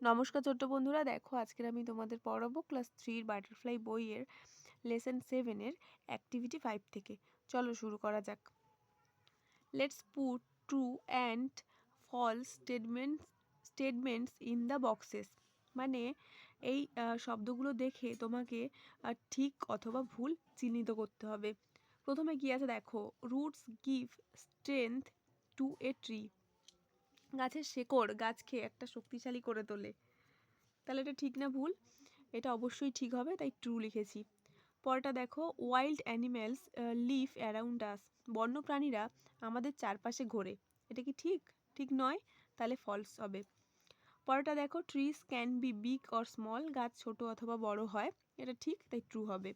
নমস্কার ছোট্ট বন্ধুরা, দেখো আজকের আমি তোমাদের পড়াবো ক্লাস 3 বাটারফ্লাই বইয়ের লেসন 7 এর অ্যাক্টিভিটি 5 থেকে। চলো শুরু করা যাক। Let's put true and false statements in the boxes. মানে এই শব্দগুলো দেখে তোমাকে ঠিক অথবা ভুল চিহ্নিত করতে হবে। প্রথমে কি আছে দেখো, roots give strength two a tree. গাছের শেকড় গাছকে একটা শক্তিশালী করে তোলে। তাহলে এটা ঠিক না ভুল? এটা অবশ্যই ঠিক হবে, তাই ট্রু লিখেছি। পরটা দেখো, wild animals live around us. বন্যপ্রাণীরা আমাদের চারপাশে ঘোরে। এটা কি ঠিক? ঠিক নয়, তাহলে ফলস হবে। পরটা দেখো, trees can be big or small. গাছ ছোট অথবা বড় হয়। এটা ঠিক, তাই ট্রু হবে।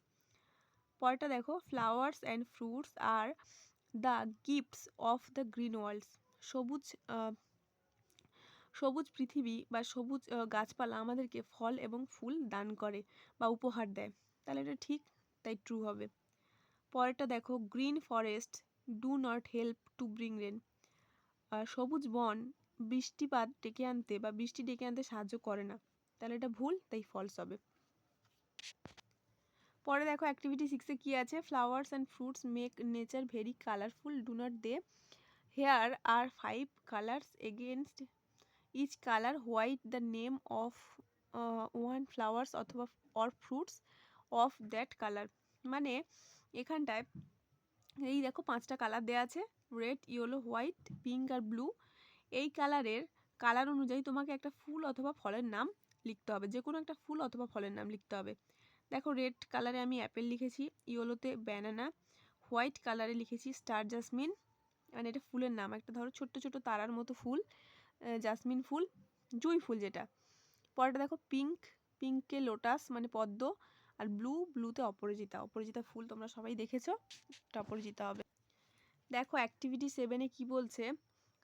পরটা দেখো, flowers and fruits are the gifts of the green worlds. সবুজ পৃথিবী বা সবুজ গাছপালা আমাদেরকে ফল এবং ফুল দান করে বা উপহার দেয়। তাহলে এটা ঠিক, তাই ট্রু হবে। পরেরটা দেখো, green forest do not help to bring rain. সবুজ বন বৃষ্টিপাত ডেকে আনতে বা বৃষ্টি ডেকে আনতে সাহায্য করে না। তাহলে এটা ভুল, তাই ফলস হবে। পরে দেখো অ্যাক্টিভিটি 6-এ কী আছে, flowers and fruits make nature very colourful, do not they. Here are 5 colours against each colour white the name of one flowers অথবা or fruits of that colour. মানে এখানটায় এই দেখো 5টা কালার দেওয়া আছে, রেড, ইয়েলো, হোয়াইট, পিঙ্ক আর blue. এই কালার অনুযায়ী তোমাকে একটা ফুল অথবা ফলের নাম লিখতে হবে, যে কোনো একটা ফুল অথবা ফলের নাম লিখতে হবে। দেখো রেড কালারে আমি অ্যাপেল লিখেছি, ইয়েলোতে ব্যানানা, হোয়াইট কালারে লিখেছি স্টার জাসমিন, মানে এটা ফুলের নাম, একটা ধরো ছোট্ট ছোট্ট তারার মতো ফুল, জাসমিন ফুল, জুঁই ফুল যেটা। পরেরটা দেখো পিঙ্কে লোটাস মানে পদ্ম, আর ব্লুতে অপরাজিতা ফুল, তোমরা সবাই দেখেছো, এটা অপরাজিতা হবে। দেখো অ্যাক্টিভিটি 7-এ কি বলছে,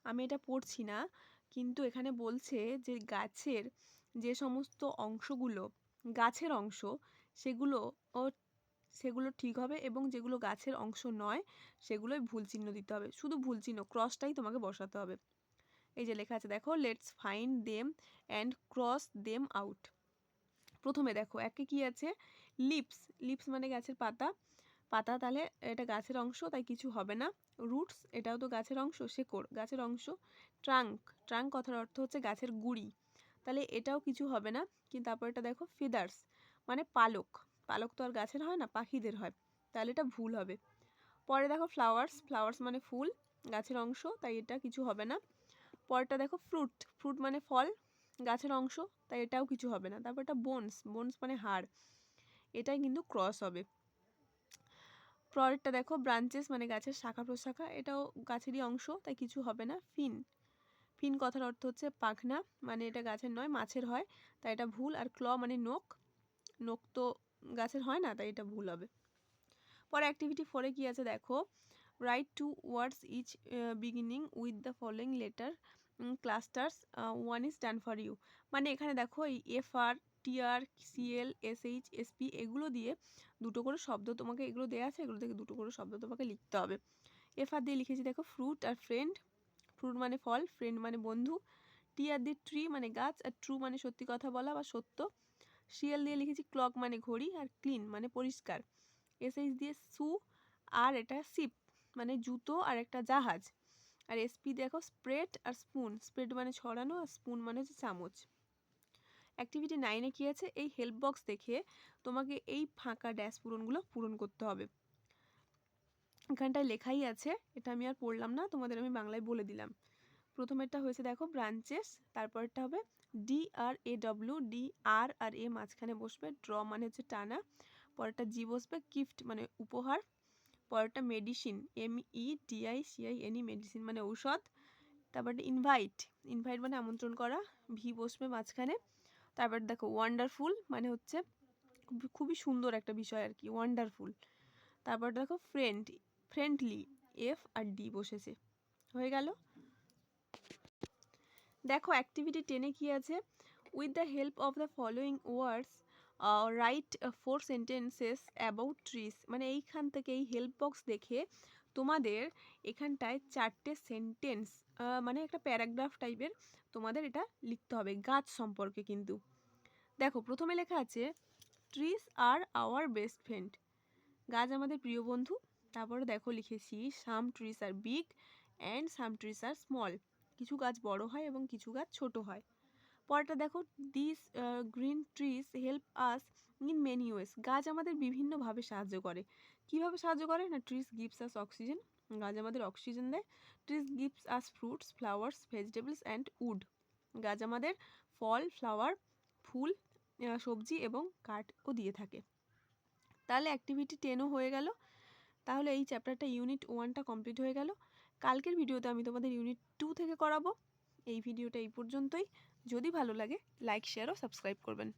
আমি এটা পড়ছি না, কিন্তু এখানে বলছে যে গাছের যে সমস্ত অংশগুলো গাছের অংশ সেগুলো ঠিক হবে, এবং যেগুলো গাছের অংশ নয় সেগুলোই ভুল চিহ্ন দিতে হবে। শুধু ভুল চিহ্ন, ক্রসটাই তোমাকে বসাতে হবে। এই যে লেখা আছে দেখো, let's find them and cross them out. প্রথমে দেখো একে কি আছে, লিপস মানে গাছের পাতা, তাহলে এটা গাছের অংশ, তাই কিছু হবে না। রুটস, এটাও তো গাছের অংশ, শেকড় গাছের অংশ। ট্রাঙ্ক কথার অর্থ হচ্ছে গাছের গুঁড়ি, তাহলে এটাও কিছু হবে না। কিন্তু তারপর এটা দেখো, ফেদার্স মানে পালক তো আর গাছের হয় না, পাখিদের হয়, তাহলে এটা ভুল হবে। পরে দেখো ফ্লাওয়ার্স মানে ফুল, গাছের অংশ, তাই এটা কিছু হবে না। পরেরটা দেখো, ফ্রুট মানে ফল, গাছের অংশ, তাই এটাও কিছু হবে না। তারপর এটা বোনস মানে হাড়, এটাই কিন্তু ক্রস হবে। পরেরটা দেখো, ব্রাঞ্চেস মানে গাছের শাখা প্রশাখা, এটাও গাছেরই অংশ, তাই কিছু হবে না। ফিন কথার অর্থ হচ্ছে পাখনা, মানে এটা গাছের নয়, মাছের হয়, তাই এটা ভুল। আর ক্ল মানে নোক তো গাছের হয় না, তাই এটা ভুল হবে। পরে অ্যাক্টিভিটি 4-এ কি আছে দেখো, write 2 words each beginning with the following letter clusters, 1 is done for you. মানে এখানে দেখো এই FR, TR, CL, SH, SP এগুলো দিয়ে দুটো করে শব্দ তোমাকে, এগুলো দেওয়া আছে, এগুলো থেকে দুটো করে শব্দ তোমাকে লিখতে হবে। FR দিয়ে লিখেছি দেখো, ফ্রুট আর ফ্রেন্ড, ফ্রুট মানে ফল, ফ্রেন্ড মানে বন্ধু। TR দিয়ে ট্রি মানে গাছ, আর ট্রু মানে সত্যি কথা বলা বা সত্য। CL দিয়ে লিখেছি ক্লক মানে ঘড়ি, আর ক্লিন মানে পরিষ্কার। SH দিয়ে শু, আর এটা শিপ মানে জুতো আর একটা জাহাজ। আর SP দেখো, স্প্রেড আর স্প্রেড মানে ছড়ানো, আর স্পুন মানে হচ্ছে চামচ। অ্যাক্টিভিটি 9-এ কী আছে, এই হেল্প বক্স দেখে তোমাকে এই ফাঁকা ড্যাশ পূরণগুলো পূরণ করতে হবে। এখানটায় লেখাই আছে, এটা আমি আর পড়লাম না, তোমাদের আমি বাংলায় বলে দিলাম। প্রথমেরটা হয়েছে দেখো ব্রাঞ্চেস, তারপরটা হবে DRAW, আর এ মাঝখানে বসবে, ড্র মানে হচ্ছে টানা, পরেরটা জি বসবে, গিফট মানে উপহার, পরেরটা মেডিসিন, MEDICINE মেডিসিন মানে ঔষধ, তারপরটা ইনভাইট মানে আমন্ত্রণ করা, ভি বসবে মাঝখানে। তারপর দেখো ওয়ান্ডারফুল মানে হচ্ছে খুবই সুন্দর একটা বিষয় আর কি, ওয়ান্ডারফুল। তারপর দেখো ফ্রেন্ডলি, F আর D বসেছে, হয়ে গেল। দেখো অ্যাক্টিভিটি 10-এ কি আছে, with the help of the following words right 4 sentences about trees. মানে এইখান থেকে এই হেল্প বক্স দেখে তোমাদের এখানটায় 4টে সেন্টেন্স মানে একটা প্যারাগ্রাফ টাইপের তোমাদের এটা লিখতে হবে গাছ সম্পর্কে। কিন্তু দেখো প্রথমে লেখা আছে trees are our best friend, গাছ আমাদের প্রিয় বন্ধু। তারপরে দেখো লিখেছি some trees are big and some trees are small, কিছু গাছ বড় হয় এবং কিছু গাছ ছোট হয়। পরেরটা দেখো this green trees help us in many ওয়েস, গাছ আমাদের বিভিন্নভাবে সাহায্য করে। কিভাবে সাহায্য করে না, ট্রিজ গিভস আস অক্সিজেন, গাছ আমাদের অক্সিজেন দেয়। Trees gives us fruits flowers vegetables and wood, গাছ আমাদের ফল ফ্লাওয়ার ফুল সবজি এবং কাঠও দিয়ে থাকে। তাহলে অ্যাক্টিভিটি 10ও হয়ে গেল। তাহলে এই চ্যাপ্টারটা ইউনিট 1টা কমপ্লিট হয়ে গেল। কালকের ভিডিওতে আমি তোমাদের ইউনিট 2 থেকে করাবো। এই ভিডিওটা এই পর্যন্তই। যদি ভালো লাগে লাইক শেয়ার ও সাবস্ক্রাইব করবেন।